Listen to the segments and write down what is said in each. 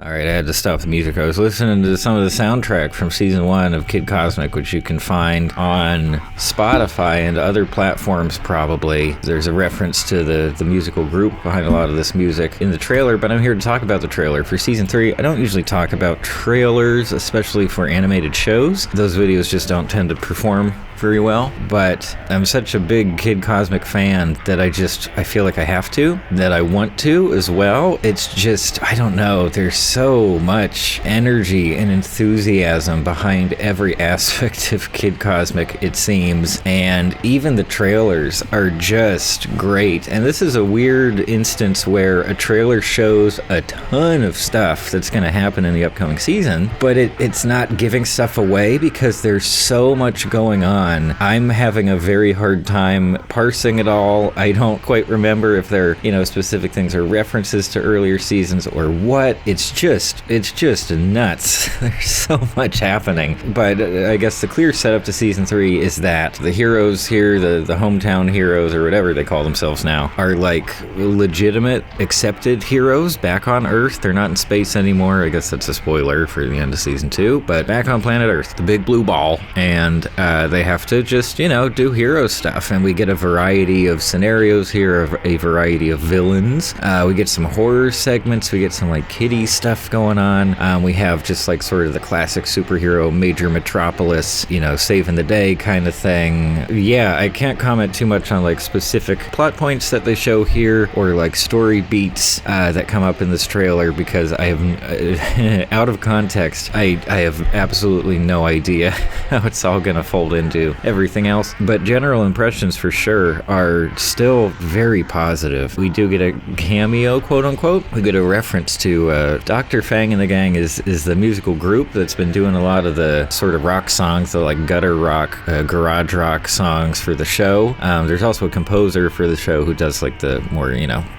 Alright, I had to stop the music. I was listening to some of the soundtrack from Season 1 of Kid Cosmic, which you can find on Spotify and other platforms probably. There's a reference to the musical group behind a lot of this music in the trailer, but I'm here to talk about the trailer. For Season 3, I don't usually talk about trailers, especially for animated shows. Those videos just don't tend to perform very well, but I'm such a big Kid Cosmic fan that I feel like I have to, that I want to as well. It's just, I don't know, there's so much energy and enthusiasm behind every aspect of Kid Cosmic, it seems, and even the trailers are just great. And this is a weird instance where a trailer shows a ton of stuff that's going to happen in the upcoming season, but it's not giving stuff away because there's so much going on. I'm having a very hard time parsing it all. I don't quite remember if they're, specific things are references to earlier seasons or what. It's just nuts. There's so much happening. But I guess the clear setup to Season 3 is that the heroes here, the hometown heroes or whatever they call themselves now, are like legitimate, accepted heroes back on Earth. They're not in space anymore. I guess that's a spoiler for the end of Season 2. But back on planet Earth, the big blue ball, and they have to just, do hero stuff. And we get a variety of scenarios here, a variety of villains. We get some horror segments. We get some like kiddie stuff going on. We have just like sort of the classic superhero major metropolis, saving the day kind of thing. Yeah, I can't comment too much on like specific plot points that they show here or like story beats that come up in this trailer because I have, out of context, I have absolutely no idea how it's all going to fold into everything else, but general impressions for sure are still very positive. We do get a cameo, quote unquote. We get a reference to Dr. Fang and the Gang is the musical group that's been doing a lot of the sort of rock songs, the like gutter rock, garage rock songs for the show. There's also a composer for the show who does like the more,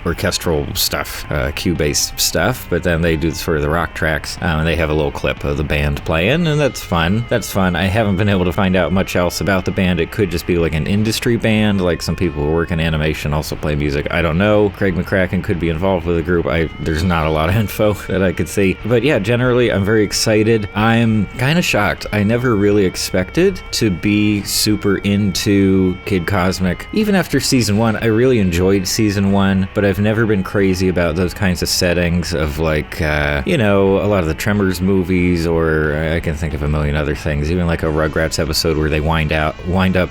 orchestral stuff, cue-based stuff, but then they do sort of the rock tracks, and they have a little clip of the band playing, and that's fun. I haven't been able to find out much else about the band. It could just be like an industry band, like some people who work in animation also play music. I don't know. Craig McCracken could be involved with the group. There's not a lot of info that I could see. But yeah, generally, I'm very excited. I'm kind of shocked. I never really expected to be super into Kid Cosmic. Even after Season 1, I really enjoyed Season 1, but I've never been crazy about those kinds of settings of like, a lot of the Tremors movies, or I can think of a million other things, even like a Rugrats episode where they wind up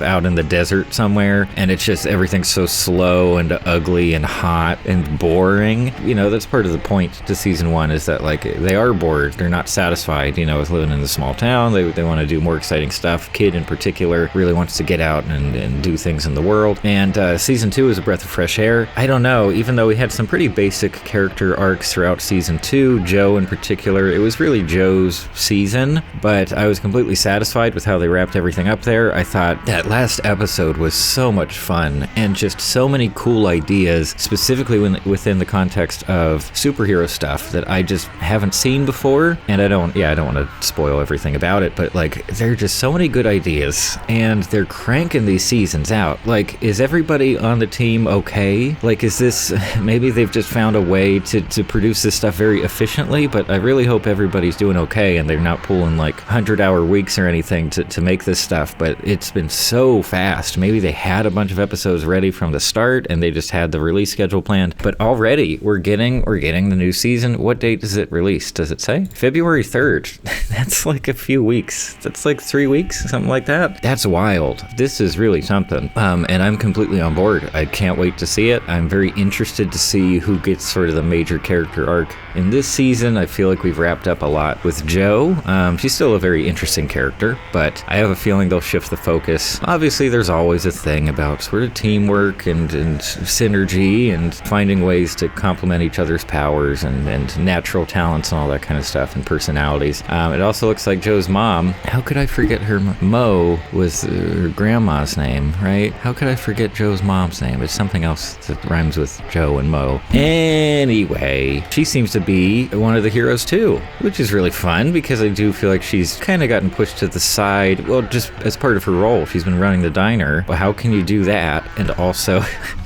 out in the desert somewhere, and it's just everything's so slow and ugly and hot and boring. That's part of the point to Season 1 is that like they are bored. They're not satisfied, with living in the small town. They want to do more exciting stuff. Kid in particular really wants to get out and do things in the world. And Season 2 is a breath of fresh air. I don't know, even though we had some pretty basic character arcs throughout Season 2, Joe in particular, it was really Joe's season, but I was completely satisfied with how they wrapped everything up there. I thought that last episode was so much fun and just so many cool ideas, specifically within the context of superhero stuff that I just haven't seen before. And I don't want to spoil everything about it, but like there are just so many good ideas and they're cranking these seasons out. Like, is everybody on the team okay? Like, is this, maybe they've just found a way to produce this stuff very efficiently, but I really hope everybody's doing okay and they're not pulling like 100-hour weeks or anything to make this stuff. But it's been so fast. Maybe they had a bunch of episodes ready from the start and they just had the release schedule planned. But already we're getting the new season. What date does it release? Does it say? February 3rd. That's like a few weeks. That's like 3 weeks, something like that. That's wild. This is really something. And I'm completely on board. I can't wait to see it. I'm very interested to see who gets sort of the major character arc in this season. I feel like we've wrapped up a lot with Joe. She's still a very interesting character, but I have a feeling they'll shift the focus. Obviously, there's always a thing about sort of teamwork and synergy and finding ways to complement each other's powers and natural talents and all that kind of stuff and personalities. It also looks like Joe's mom, how could I forget her? Mo was her grandma's name, right? How could I forget Joe's mom's name? It's something else that rhymes with Joe and Mo. Anyway, she seems to be one of the heroes too, which is really fun because I do feel like she's kind of gotten pushed to the side, well, just as part part of her role. She's been running the diner. But how can you do that and also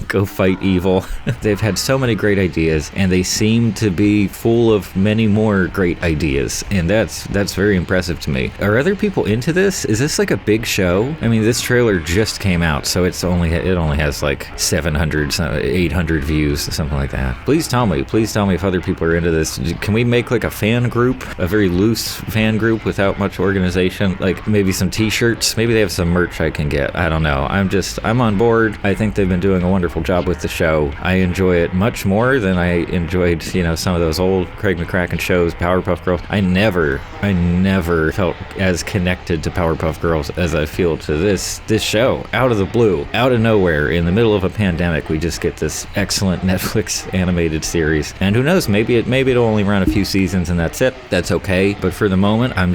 go fight evil? They've had so many great ideas, and they seem to be full of many more great ideas, and that's very impressive to me. Are other people into this? Is this like a big show? I mean, this trailer just came out, so it only has like 700, 800 views, something like that. Please tell me if other people are into this. Can we make like a fan group, a very loose fan group without much organization? Like maybe some t-shirts, maybe they have some merch I can get. I don't know. I'm on board. I think they've been doing a wonderful job with the show. I enjoy it much more than I enjoyed, some of those old Craig McCracken shows, Powerpuff Girls. I never felt as connected to Powerpuff Girls as I feel to this show. Out of the blue, out of nowhere, in the middle of a pandemic, we just get this excellent Netflix animated series. And who knows, maybe it'll only run a few seasons and that's it. That's okay. But for the moment, I'm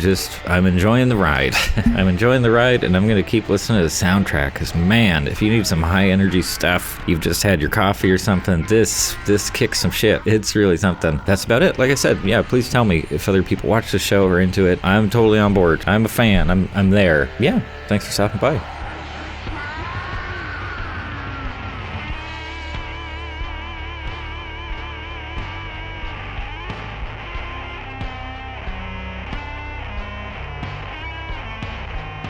enjoying the ride. I'm enjoying the ride, and I'm going to keep listening to the soundtrack, because man, if you need some high energy stuff, you've just had your coffee or something, this kicks some shit. It's really something. That's about it. Like I said, yeah, please tell me if other people watch the show or into it. I'm totally on board. I'm a fan. I'm there. Yeah, thanks for stopping by.